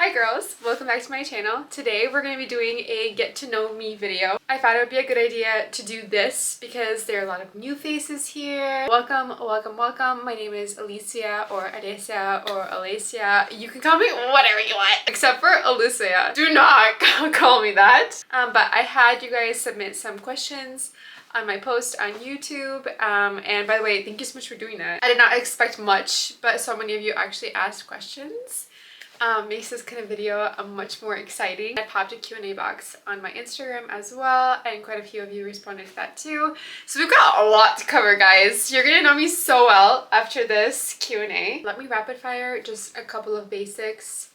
Hi girls, welcome back to my channel. Today we're going to be doing a get to know me video. I thought it would be a good idea to do this because there are a lot of new faces here. Welcome, welcome, welcome. My name is Olesya or Olesya or Olesya. You can call me whatever you want except for Olesya. Do not call me that. But I had you guys submit some questions on my post on YouTube, and by the way, thank you so much for doing that. I did not expect much, but so many of you actually asked questions. Makes this kind of video much more exciting. I popped a Q&A box on my Instagram as well, and quite a few of you responded to that too. So we've got a lot to cover, guys. You're gonna know me so well after this Q&A. Let me rapid fire just a couple of basics.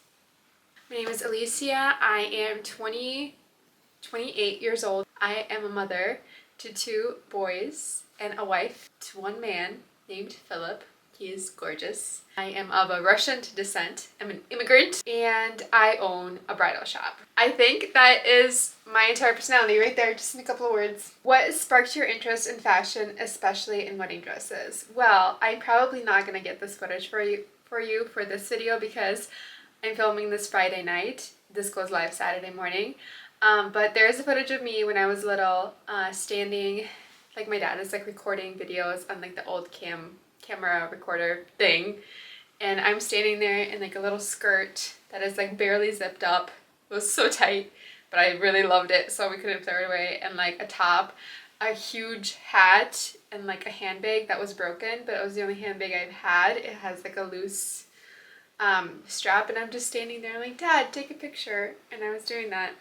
My name is Olesya. I am 28 years old. I am a mother to 2 boys and a wife to 1 man named Philip. He is gorgeous. I am of a Russian descent. I'm an immigrant and I own a bridal shop. I think that is my entire personality right there, just in a couple of words. What sparked your interest in fashion, especially in wedding dresses? Well, I'm probably not gonna get this footage for you for this video because I'm filming this Friday night. This goes live Saturday morning. But there is a footage of me when I was little, standing, like my dad is like recording videos on like the old camera recorder thing, and I'm standing there in like a little skirt that is like barely zipped up. It was so tight, but I really loved it, so we couldn't throw it away, and like a top, a huge hat, and like a handbag that was broken, but it was the only handbag I've had. It has like a loose strap, and I'm just standing there like, Dad, take a picture, and I was doing that.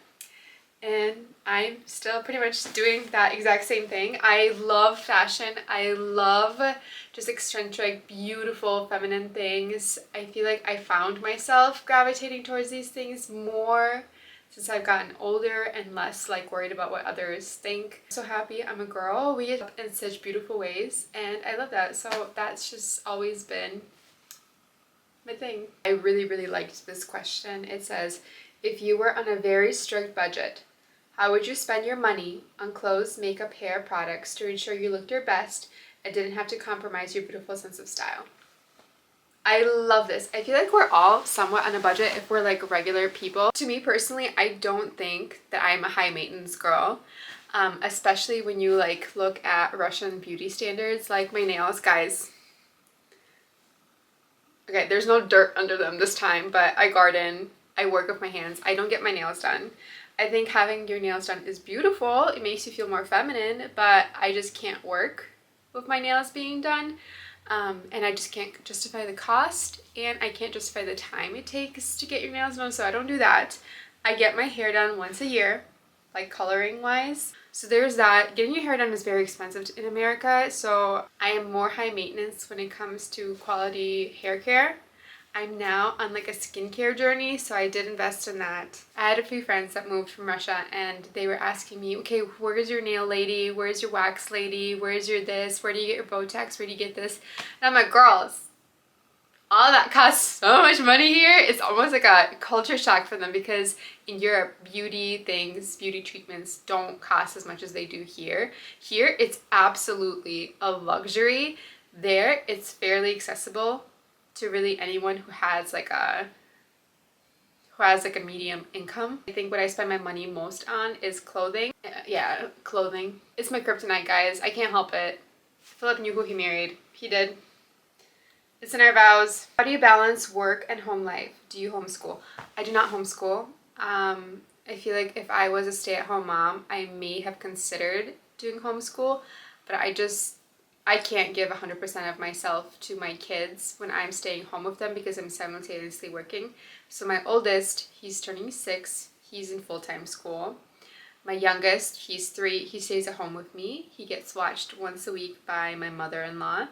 And I'm still pretty much doing that exact same thing. I love fashion. I love just eccentric, beautiful, feminine things. I feel like I found myself gravitating towards these things more since I've gotten older and less like worried about what others think. I'm so happy I'm a girl. We get up in such beautiful ways and I love that. So that's just always been my thing. I really liked this question. It says, if you were on a very strict budget, how would you spend your money on clothes, makeup, hair, products to ensure you looked your best and didn't have to compromise your beautiful sense of style? I love this. I feel like we're all somewhat on a budget if we're like regular people. To me personally, I don't think that I'm a high maintenance girl, especially when you like look at Russian beauty standards. Like my nails, guys. Okay, there's no dirt under them this time, but I garden, I work with my hands. I don't get my nails done. I think having your nails done is beautiful. It makes you feel more feminine, but I just can't work with my nails being done. And I just can't justify the cost, and I can't justify the time it takes to get your nails done, so I don't do that. I get my hair done once a year, like coloring wise. So there's that. Getting your hair done is very expensive in America, so I am more high maintenance when it comes to quality hair care. I'm now on like a skincare journey, so I did invest in that. I had a few friends that moved from Russia and they were asking me, okay, where's your nail lady? Where's your wax lady? Where's your this? Where do you get your Botox? Where do you get this? And I'm like, girls, all that costs so much money here. It's almost like a culture shock for them because in Europe, beauty things, beauty treatments don't cost as much as they do here. Here, it's absolutely a luxury. There, it's fairly accessible to really anyone who has like a medium income. I think what I spend my money most on is clothing. Yeah, clothing. It's my kryptonite, guys. I can't help it. Philip knew who he married. He did. It's in our vows. How do you balance work and home life? Do you homeschool? I do not homeschool. I feel like if I was a stay-at-home mom, I may have considered doing homeschool, but I can't give 100% of myself to my kids when I'm staying home with them because I'm simultaneously working. So my oldest, he's turning 6. He's in full-time school. My youngest, he's 3. He stays at home with me. He gets watched once a week by my mother-in-law.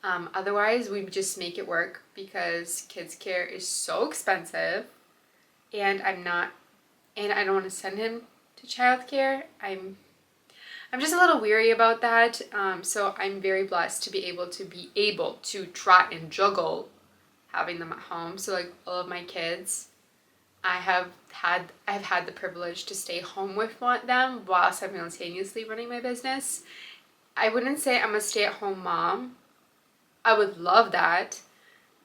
Otherwise, we just make it work because kids care is so expensive, and I don't want to send him to childcare. I'm just a little weary about that, so I'm very blessed to be able to try and juggle having them at home. So like all of my kids, I've had the privilege to stay home with them while simultaneously running my business. I wouldn't say I'm a stay-at-home mom. I would love that,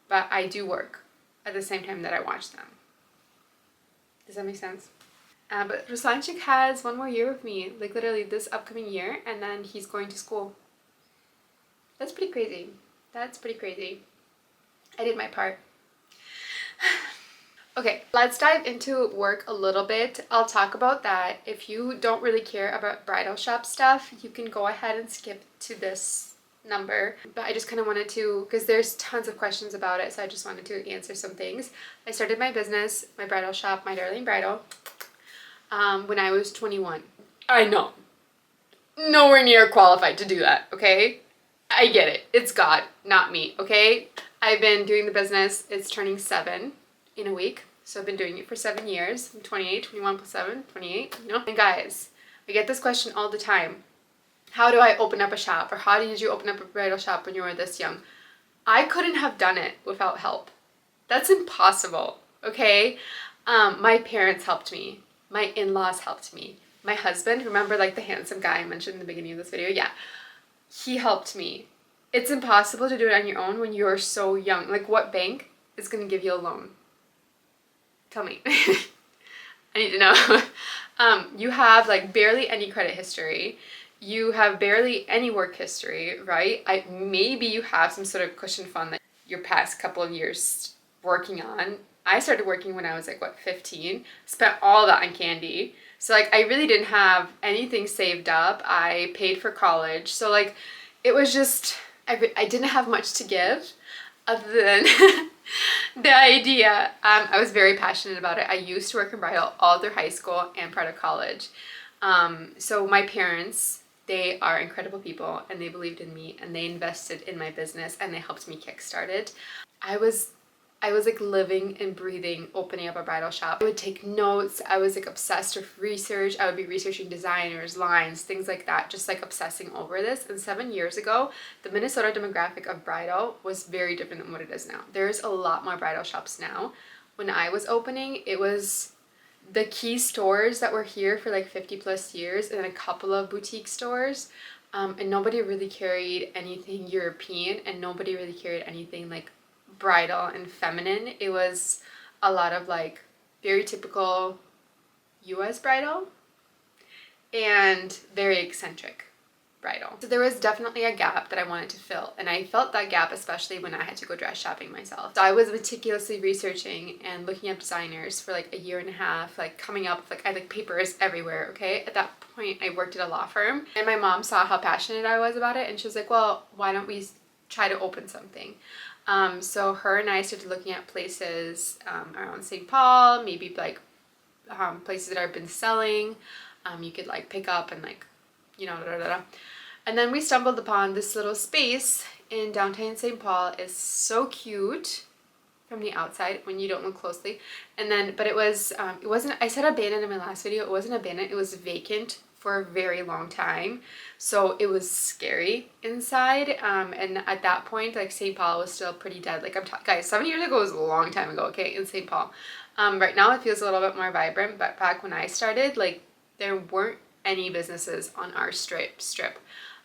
but I do work at the same time that I watch them. Does that make sense? But Ruslanchik has 1 more year with me, like literally this upcoming year, and then he's going to school. That's pretty crazy. That's pretty crazy. I did my part. Okay, let's dive into work a little bit. I'll talk about that. If you don't really care about bridal shop stuff, you can go ahead and skip to this number. But I just kind of wanted to, because there's tons of questions about it, so I just wanted to answer some things. I started my business, my bridal shop, My Darling Bridal, when I was 21. I know. Nowhere near qualified to do that, okay? I get it. It's God, not me, okay? I've been doing the business. It's turning 7 in a week. So I've been doing it for 7 years. I'm 28, 21 plus 7, 28, you know? And guys, I get this question all the time. How do I open up a shop? Or how did you open up a bridal shop when you were this young? I couldn't have done it without help. That's impossible, okay? My parents helped me. My in-laws helped me. My husband, remember like the handsome guy I mentioned in the beginning of this video? Yeah, he helped me. It's impossible to do it on your own when you're so young. Like, what bank is going to give you a loan? Tell me. I need to know. You have like barely any credit history. You have barely any work history, right? Maybe you have some sort of cushion fund that your past couple of years working on. I started working when I was like, what, 15? Spent all that on candy. So like, I really didn't have anything saved up. I paid for college. So like, it was just, I didn't have much to give other than the idea. I was very passionate about it. I used to work in bridal all through high school and part of college. So my parents, they are incredible people, and they believed in me, and they invested in my business, and they helped me kickstart it. I was like living and breathing opening up a bridal shop. I would take notes. I was like obsessed with research. I would be researching designers, lines, things like that, just like obsessing over this. And 7 years ago, the Minnesota demographic of bridal was very different than what it is now. There's a lot more bridal shops now. When I was opening, it was the key stores that were here for like 50 plus years, and then a couple of boutique stores. And nobody really carried anything European, and nobody really carried anything like bridal and feminine. It was a lot of like very typical US bridal and very eccentric bridal. So there was definitely a gap that I wanted to fill, and I felt that gap especially when I had to go dress shopping myself. So I was meticulously researching and looking up designers for like a year and a half, like coming up with like, I had like papers everywhere, okay? At that point I worked at a law firm, and my mom saw how passionate I was about it, and she was like, well, why don't we try to open something? So her and I started looking at places around St. Paul, maybe like places that I've been selling. You could like pick up and like, you know, da, da, da. And then we stumbled upon this little space in downtown St. Paul. It's so cute from the outside when you don't look closely. And then, but it wasn't, I said abandoned in my last video. It wasn't abandoned. It was vacant for a very long time. So it was scary inside. And at that point, like St. Paul was still pretty dead. Like guys, 7 years ago was a long time ago, okay, in St. Paul. Right now it feels a little bit more vibrant, but back when I started, like there weren't any businesses on our strip.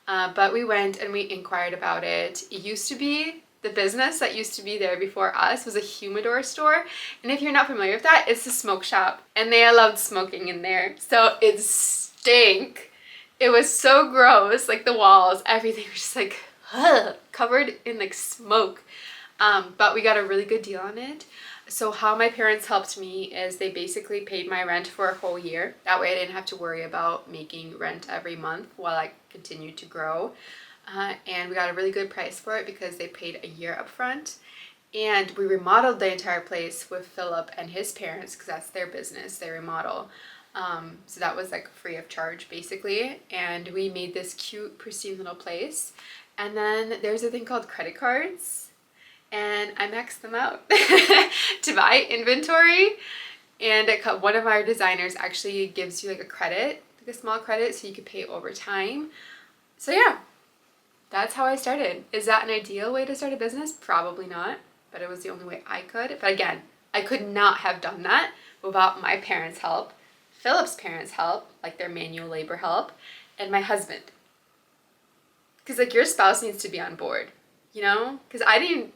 But we went and we inquired about it. It used to be, the business that used to be there before us was a humidor store. And if you're not familiar with that, it's a smoke shop. And they allowed smoking in there. So it stank. It was so gross. Like the walls, everything was just like covered in like smoke. But we got a really good deal on it. So how my parents helped me is they basically paid my rent for a whole year. That way I didn't have to worry about making rent every month while I continued to grow. And we got a really good price for it because they paid a year up front. And we remodeled the entire place with Philip and his parents, because that's their business, they remodel. So that was like free of charge basically. And we made this cute, pristine little place. And then there's a thing called credit cards. And I maxed them out to buy inventory. And one of our designers actually gives you like a credit, like a small credit, so you could pay over time. So yeah, that's how I started. Is that an ideal way to start a business? Probably not, but it was the only way I could. But again, I could not have done that without my parents' help, Philip's parents' help, like their manual labor help, and my husband. Because like your spouse needs to be on board, you know? Because I didn't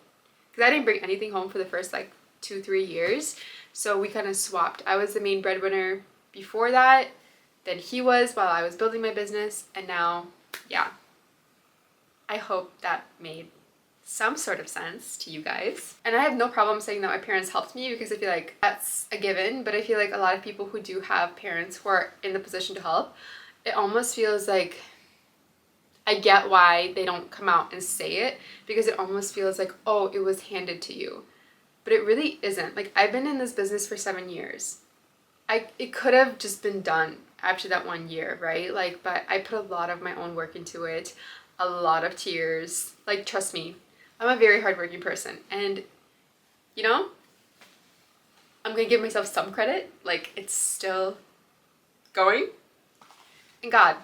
bring anything home for the first like 2-3 years. So we kind of swapped. I was the main breadwinner before that, then he was while I was building my business, and now, yeah. I hope that made some sort of sense to you guys. And I have no problem saying that my parents helped me, because I feel like that's a given, but I feel like a lot of people who do have parents who are in the position to help, it almost feels like, I get why they don't come out and say it, because it almost feels like, oh, it was handed to you. But it really isn't. Like, I've been in this business for 7 years. It could have just been done after that 1 year, right? Like, but I put a lot of my own work into it, a lot of tears. Like, trust me, I'm a very hardworking person, and you know, I'm gonna give myself some credit. Like, it's still going. And God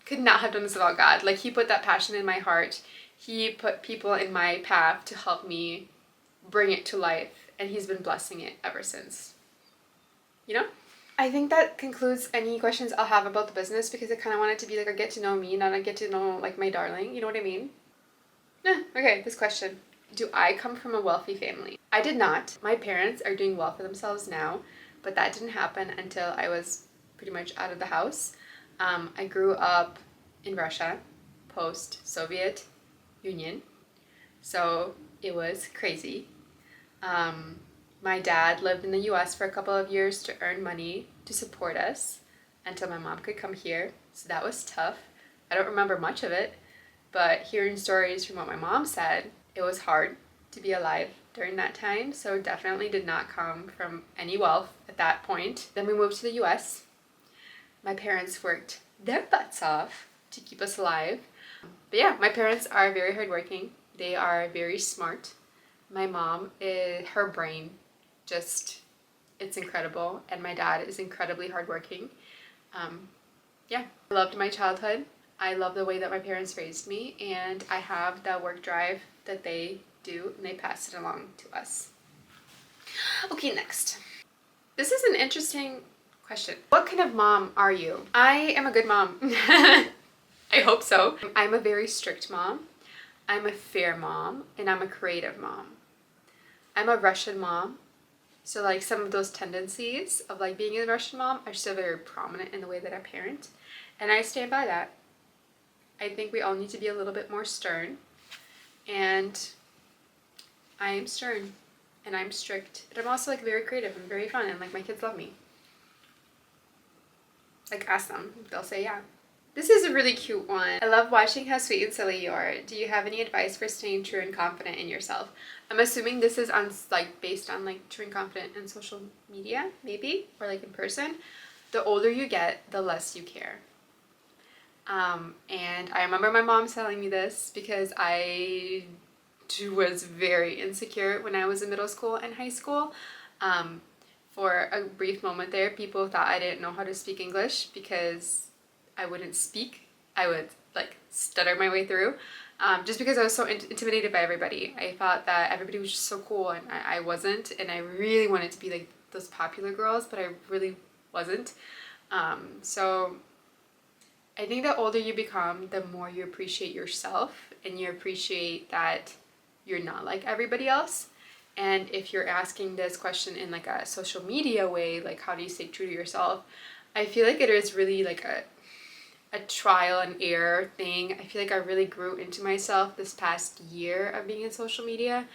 could not have done this without God. Like, he put that passion in my heart. He put people in my path to help me bring it to life, and he's been blessing it ever since. You know? I think that concludes any questions I'll have about the business, because I kind of want it to be like a get to know me, not a get to know like my darling. You know what I mean? Okay, this question. Do I come from a wealthy family? I did not. My parents are doing well for themselves now, but that didn't happen until I was pretty much out of the house. I grew up in Russia, post-Soviet Union, so it was crazy. My dad lived in the US for a couple of years to earn money to support us until my mom could come here, so that was tough. I don't remember much of it, but hearing stories from what my mom said, it was hard to be alive during that time, so definitely did not come from any wealth at that point. Then we moved to the US. My parents worked their butts off to keep us alive. But yeah, my parents are very hardworking. They are very smart. My mom, her brain, it's incredible, and my dad is incredibly hardworking. Yeah, I loved my childhood. I love the way that my parents raised me, and I have that work drive that they do, and they pass it along to us. Okay, next. This is an interesting question. What kind of mom are you? I am a good mom. I hope so. I'm a very strict mom. I'm a fair mom, and I'm a creative mom. I'm a Russian mom, so like some of those tendencies of like being a Russian mom are still very prominent in the way that I parent, and I stand by that. I think we all need to be a little bit more stern, and I am stern, and I'm strict, but I'm also like very creative and very fun, and like my kids love me. Like, ask them, they'll say yeah. This is a really cute one. I love watching how sweet and silly you are. Do you have any advice for staying true and confident in yourself? I'm assuming this is on like based on like true and confident in social media, maybe, or like in person. The older you get, the less you care. And I remember my mom telling me this, because I was very insecure when I was in middle school and high school. For a brief moment there, people thought I didn't know how to speak English because I wouldn't speak. I would like stutter my way through, just because I was so intimidated by everybody. I thought that everybody was just so cool, and I wasn't, and I really wanted to be like those popular girls, but I really wasn't. So I think the older you become, the more you appreciate yourself, and you appreciate that you're not like everybody else. And if you're asking this question in like a social media way, like how do you stay true to yourself, I feel like it is really like a trial and error thing. I feel like I really grew into myself this past year of being in social media.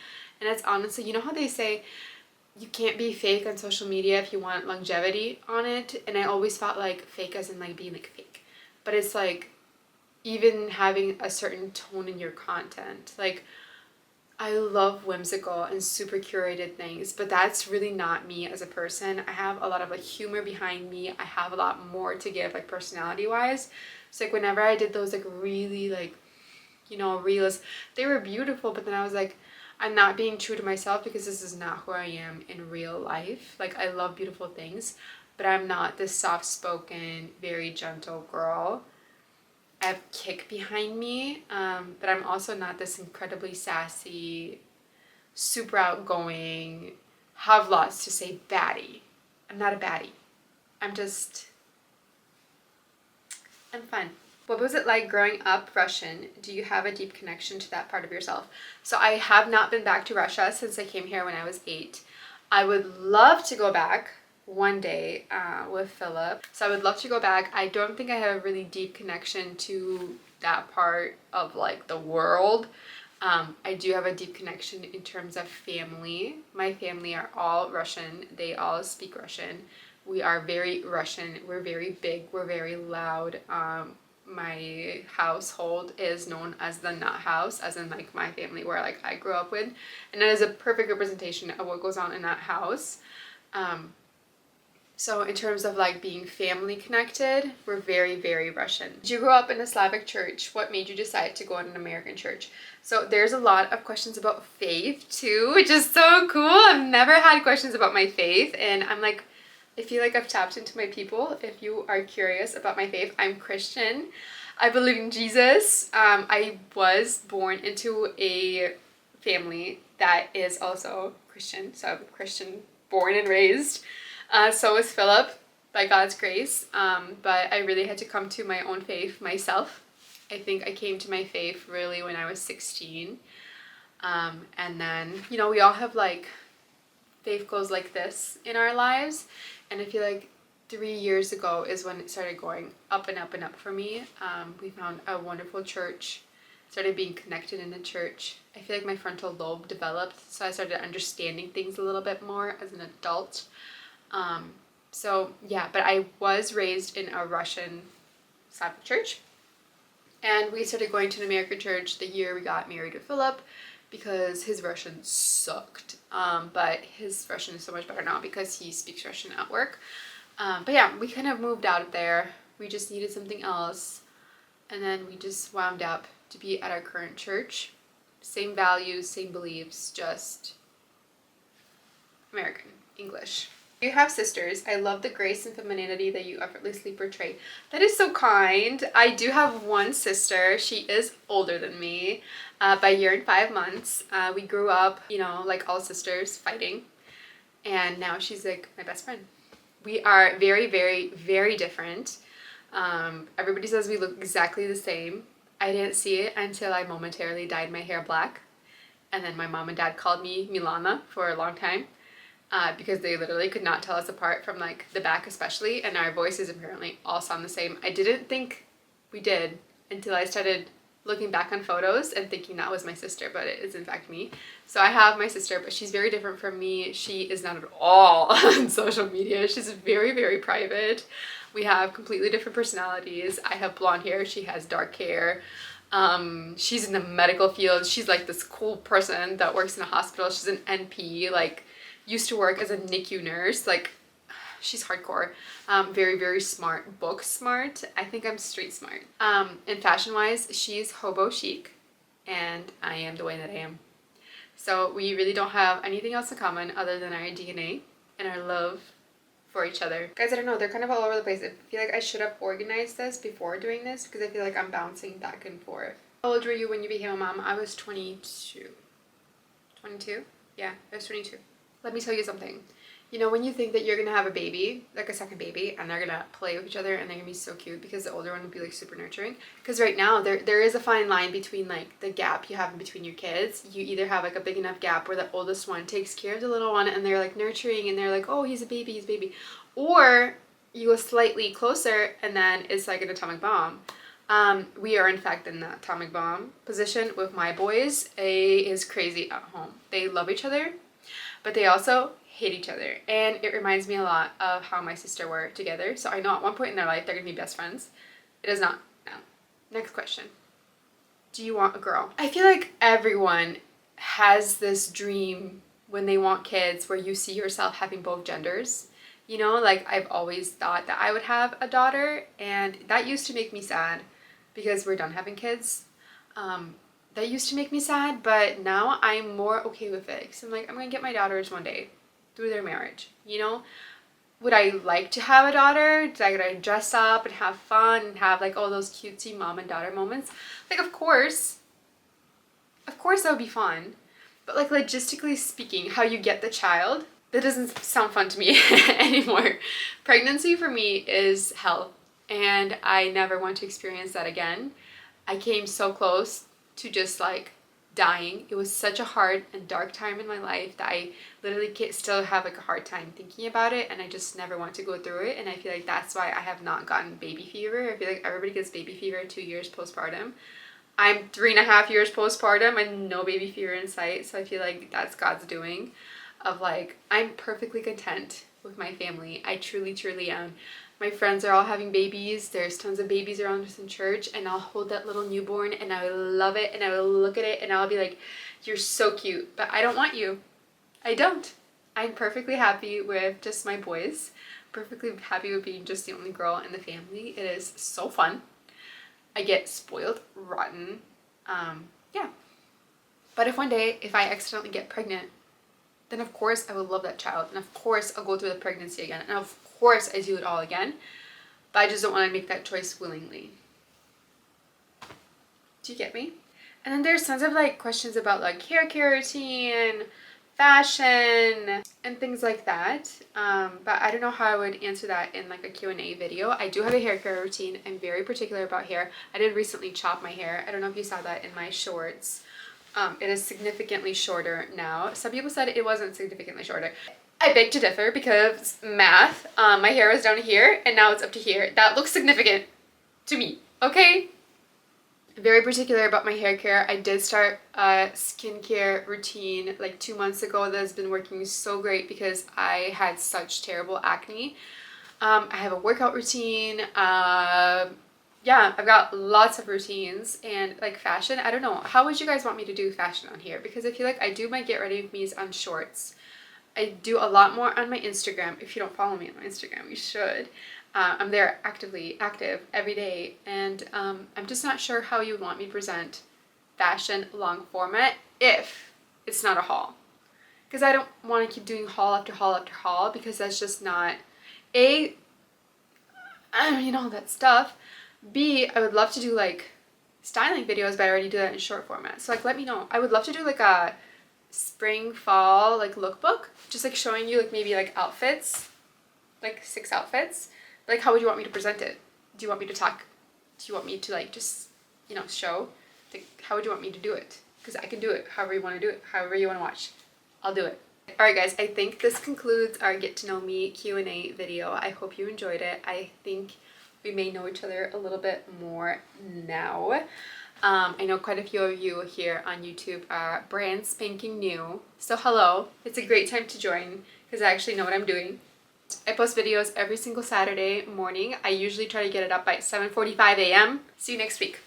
And it's honestly, you know how they say you can't be fake on social media if you want longevity on it? And I always thought like fake as in like being like fake. But it's like even having a certain tone in your content. Like, I love whimsical and super curated things, but that's really not me as a person. I have a lot of like humor behind me. I have a lot more to give like personality wise. So like whenever I did those like really like, you know, reels, they were beautiful, but then I was like, I'm not being true to myself, because this is not who I am in real life. Like, I love beautiful things, but I'm not this soft-spoken, very gentle girl. I have kick behind me, but I'm also not this incredibly sassy, super outgoing, have lots to say baddie. I'm not a baddie. I'm fun. What was it like growing up Russian? Do you have a deep connection to that part of yourself? So I have not been back to Russia since I came here when I was 8. I would love to go back one day with Philip. So I would love to go back. I don't think I have a really deep connection to that part of like the world. I do have a deep connection in terms of family. My family are all Russian. They all speak Russian. We are very Russian. We're very big. We're very loud. My household is known as the nut house, as in like my family where like I grew up with, and that is a perfect representation of what goes on in that house. So in terms of like being family connected, we're very, very Russian. Did you grow up in a Slavic church? What made you decide to go in an American church? So there's a lot of questions about faith too, which is so cool. I've never had questions about my faith, and I'm like, I feel like I've tapped into my people. If you are curious about my faith, I'm Christian. I believe in Jesus. I was born into a family that is also Christian. So I'm Christian born and raised. So was Philip, by God's grace. But I really had to come to my own faith myself. I think I came to my faith really when I was 16. And then, you know, we all have like faith goes like this in our lives. And I feel like 3 years ago is when it started going up and up and up for me. We found a wonderful church, started being connected in the church. I feel like my frontal lobe developed, so I started understanding things a little bit more as an adult. So yeah, but I was raised in a Russian Slavic church, and we started going to an American church the year we got married with Philip, because his Russian sucked. But his Russian is so much better now because he speaks Russian at work. But yeah, we kind of moved out of there. We just needed something else. And then we just wound up to be at our current church. Same values, same beliefs, just American English. You have sisters. I love the grace and femininity that you effortlessly portray. That is so kind. I do have one sister. She is older than me by a year and 5 months. We grew up, you know, like all sisters, fighting. And now she's like my best friend. We are very, very, very different. Everybody says we look exactly the same. I didn't see it until I momentarily dyed my hair black. And then my mom and dad called me Milana for a long time. Because they literally could not tell us apart from like the back especially, and our voices apparently all sound the same. I didn't think we did until I started looking back on photos and thinking that was my sister, but it is in fact me. So I have my sister, but she's very different from me. She is not at all on social media. She's very, very private. We have completely different personalities. I have blonde hair, she has dark hair. She's in the medical field. She's like this cool person that works in a hospital. She's an NP, like used to work as a NICU nurse. Like, she's hardcore. Very, very smart. Book smart. I think I'm street smart. And fashion wise, she's hobo chic, and I am the way that I am. So we really don't have anything else in common other than our DNA and our love for each other. Guys, I don't know, they're kind of all over the place. I feel like I should have organized this before doing this because I feel like I'm bouncing back and forth. How old were you when you became a mom? I was 22. 22? Yeah, I was 22. Let me tell you something. You know, when you think that you're gonna have a baby, like a second baby, and they're gonna play with each other and they're gonna be so cute because the older one will be like super nurturing. Because right now there is a fine line between like the gap you have in between your kids. You either have like a big enough gap where the oldest one takes care of the little one and they're like nurturing and they're like, oh, he's a baby, he's a baby. Or you go slightly closer and then it's like an atomic bomb. We are in fact in the atomic bomb position with my boys. A is crazy at home. They love each other, but they also hate each other, and it reminds me a lot of how my sister were together. So I know at one point in their life they're gonna be best friends. It is not now. Next question. Do you want a girl? I feel like everyone has this dream when they want kids where you see yourself having both genders. You know, like I've always thought that I would have a daughter, and that used to make me sad because we're done having kids. That used to make me sad, but now I'm more okay with it because I'm like, I'm gonna get my daughters one day through their marriage, you know? Would I like to have a daughter? Did I gotta dress up and have fun and have like all those cutesy mom and daughter moments? Like, of course that would be fun. But like logistically speaking, how you get the child, that doesn't sound fun to me anymore. Pregnancy for me is hell, and I never want to experience that again. I came so close to just like dying. It was such a hard and dark time in my life that I literally still have like a hard time thinking about it, and I just never want to go through it. And I feel like that's why I have not gotten baby fever. I feel like everybody gets baby fever 2 years postpartum. I'm 3.5 years postpartum and no baby fever in sight. So I feel like that's God's doing of like, I'm perfectly content with my family. I truly, truly am. My friends are all having babies. There's tons of babies around us in church, and I'll hold that little newborn and I will love it and I will look at it and I'll be like, you're so cute, but I don't want you. I don't. I'm perfectly happy with just my boys. Perfectly happy with being just the only girl in the family. It is so fun. I get spoiled rotten. Yeah. But if one day, if I accidentally get pregnant, then of course I will love that child. And of course I'll go through the pregnancy again. And of course I do it all again. But I just don't want to make that choice willingly. Do you get me? And then there's tons of like questions about like hair care routine, fashion, and things like that. But I don't know how I would answer that in like a Q&A video. I do have a hair care routine. I'm very particular about hair. I did recently chop my hair. I don't know if you saw that in my shorts. It is significantly shorter now. Some people said it wasn't significantly shorter. I beg to differ because math. My hair was down here and now it's up to here. That looks significant to me, okay? Very particular about my hair care. I did start a skincare routine like 2 months ago that has been working so great because I had such terrible acne. I have a workout routine. Yeah, I've got lots of routines. And like fashion, I don't know. How would you guys want me to do fashion on here? Because I feel like I do my get ready with me's on shorts. I do a lot more on my Instagram. If you don't follow me on my Instagram, you should. I'm there active every day, and I'm just not sure how you would want me to present fashion long format if it's not a haul. Because I don't want to keep doing haul after haul after haul, because that's just not A, I don't know that stuff. B, I would love to do like styling videos, but I already do that in short format. So like let me know. I would love to do like a spring fall like lookbook, just like showing you like maybe like outfits, like 6 outfits. Like, how would you want me to present it? Do you want me to talk? Do you want me to like just, show? Like, how would you want me to do it? Because I can do it however you want to do it, however you want to watch. I'll do it. Alright guys, I think this concludes our Get to Know Me Q&A video. I hope you enjoyed it. I think we may know each other a little bit more now. I know quite a few of you here on YouTube are brand spanking new. So hello, it's a great time to join because I actually know what I'm doing. I post videos every single Saturday morning. I usually try to get it up by 7:45 a.m. See you next week.